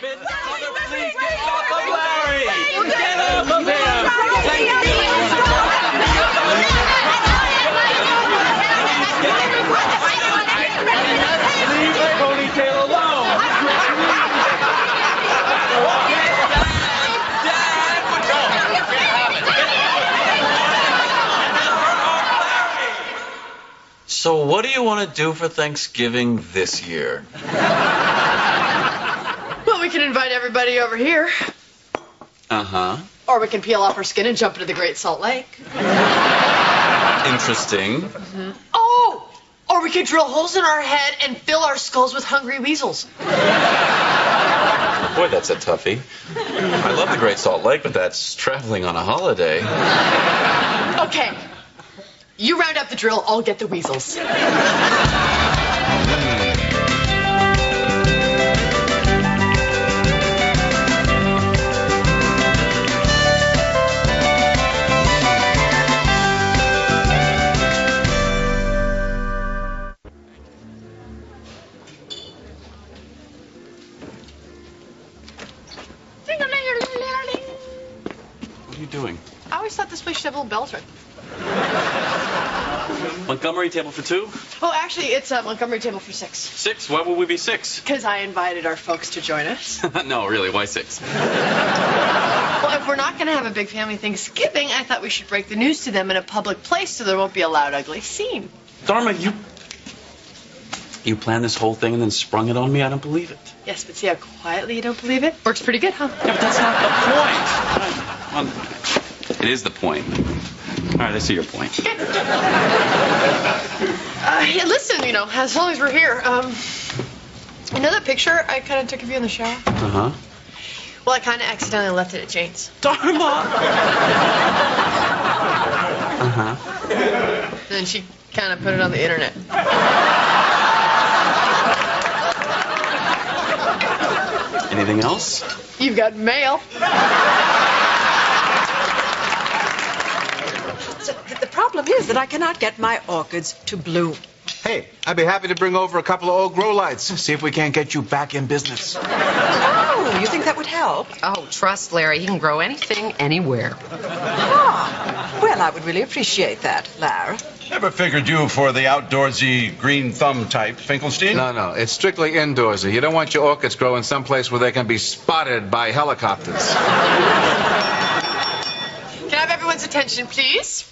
bit. Mother, please get off of Larry. Get off of him. Leave the ponytail alone. Dad, what's wrong? So what do you want to do for Thanksgiving this year? Well, we can invite everybody over here. Uh-huh. Or we can peel off our skin and jump into the Great Salt Lake. Interesting. Mm-hmm. Oh! Or we could drill holes in our head and fill our skulls with hungry weasels. Boy, that's a toughie. I love the Great Salt Lake, but that's traveling on a holiday. Okay. You round up the drill, I'll get the weasels. What are you doing? I always thought this place should have little bells right. Montgomery table for 2? Oh, actually, it's a Montgomery table for 6. 6? Why would we be 6? Because I invited our folks to join us. No, really, why 6? Well, if we're not going to have a big family Thanksgiving, I thought we should break the news to them in a public place so there won't be a loud, ugly scene. Dharma, you planned this whole thing and then sprung it on me? I don't believe it. Yes, but see how quietly you don't believe it? Works pretty good, huh? Yeah, but that's not the point. Well, it is the point. All right, I see your point. Yeah, listen, as long as we're here, you know that picture I kind of took of you in the shower? Uh-huh. Well, I kind of accidentally left it at Jane's. Dharma! Uh-huh. And then she kind of put it on the internet. Anything else? You've got mail. So the problem is that I cannot get my orchids to bloom. Hey, I'd be happy to bring over a couple of old grow lights. See if we can't get you back in business. Oh, you think that would help? Oh, trust Larry. He can grow anything, anywhere. Ah, well, I would really appreciate that, Lara. Never figured you for the outdoorsy green thumb type, Finkelstein? No, it's strictly indoorsy. You don't want your orchids growing someplace where they can be spotted by helicopters. Can I have everyone's attention, please?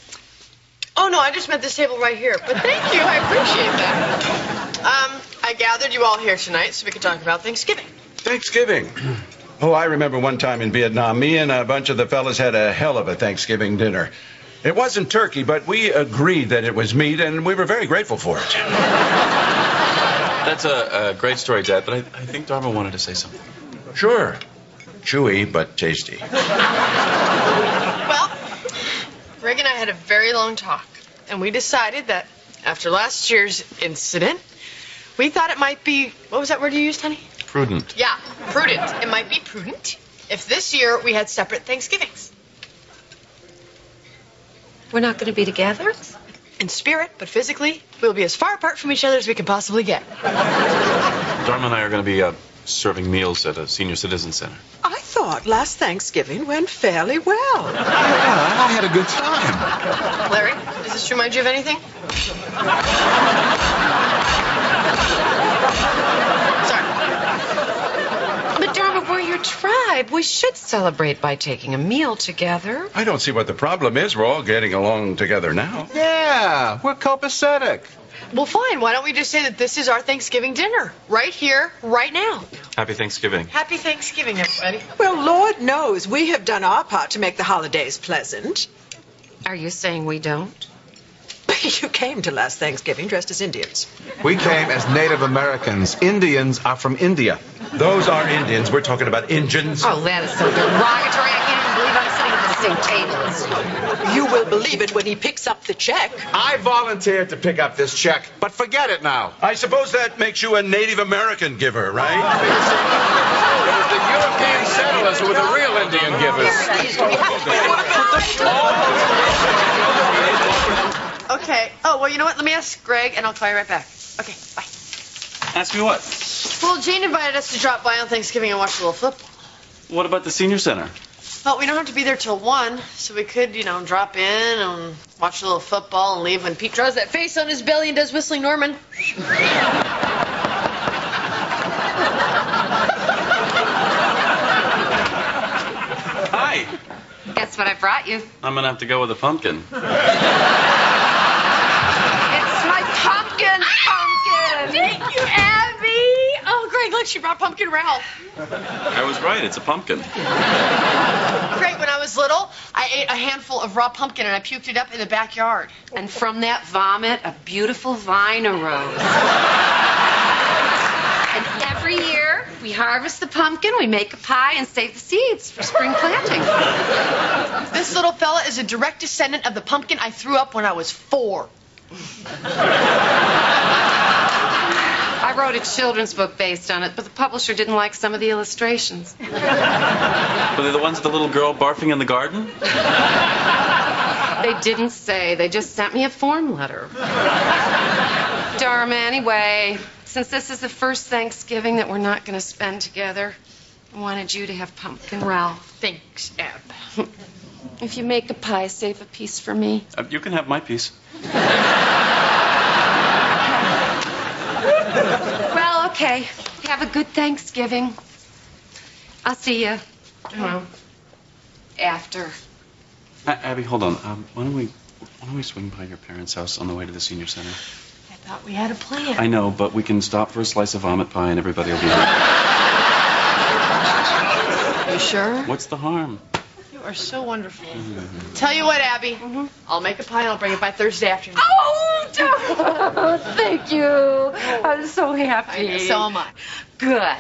Oh, no, I just meant this table right here. But thank you. I appreciate that. I gathered you all here tonight so we could talk about Thanksgiving. Thanksgiving. Oh, I remember one time in Vietnam, me and a bunch of the fellas had a hell of a Thanksgiving dinner. It wasn't turkey, but we agreed that it was meat, and we were very grateful for it. That's a great story, Dad, but I think Dharma wanted to say something. Sure. Chewy, but tasty. Well, Greg and I had a very long talk, and we decided that after last year's incident, we thought it might be, what was that word you used, honey? Prudent. Yeah, prudent. It might be prudent if this year we had separate Thanksgivings. We're not going to be together? In spirit, but physically, we'll be as far apart from each other as we can possibly get. Dharma and I are going to be serving meals at a senior citizen center. I thought last Thanksgiving went fairly well. Yeah, I had a good time. Larry, does this remind you of anything? Sorry. But, Dharma, we're your tribe. We should celebrate by taking a meal together. I don't see what the problem is. We're all getting along together now. Yeah, we're copacetic. Well, fine. Why don't we just say that this is our Thanksgiving dinner? Right here, right now. Happy Thanksgiving. Happy Thanksgiving, everybody. Well, Lord knows we have done our part to make the holidays pleasant. Are you saying we don't? You came to last Thanksgiving dressed as Indians. We came as Native Americans. Indians are from India. Those are Indians. We're talking about Injuns. Oh, that is so derogatory. I can't even believe I'm sitting at the same table as you. You will believe it when he picks up the check. I volunteered to pick up this check, but forget it now. I suppose that makes you a Native American giver, right? It was the European settlers who were the real Indian givers. Okay. Oh, well, you know what? Let me ask Greg, and I'll call you right back. Okay, bye. Ask me what? Well, Jane invited us to drop by on Thanksgiving and watch a little football. What about the senior center? Well, we don't have to be there till 1, so we could, drop in and watch a little football and leave when Pete draws that face on his belly and does Whistling Norman. Hi. Guess what I brought you? I'm going to have to go with a pumpkin. It's my pumpkin. Thank you, Abby. Oh, Greg, look, she brought Pumpkin Ralph. I was right. It's a pumpkin. Greg, when I was little, I ate a handful of raw pumpkin and I puked it up in the backyard. And from that vomit, a beautiful vine arose. And every year, we harvest the pumpkin, we make a pie, and save the seeds for spring planting. This little fella is a direct descendant of the pumpkin I threw up when I was 4. I wrote a children's book based on it, but the publisher didn't like some of the illustrations. Were they the ones of the little girl barfing in the garden? They didn't say. They just sent me a form letter. Dharma, anyway, since this is the first Thanksgiving that we're not going to spend together, I wanted you to have Pumpkin Ralph. Thanks, Ab. If you make a pie, save a piece for me. You can have my piece. Well, okay. Have a good Thanksgiving. I'll see you. Well, after. Abby, hold on. Why don't we swing by your parents' house on the way to the senior center? I thought we had a plan. I know, but we can stop for a slice of vomit pie and everybody will be happy. You sure? What's the harm? You are so wonderful. Tell you what, Abby. I'll make a pie and I'll bring it by Thursday afternoon. Oh, thank you. I'm so happy. So am I. Good.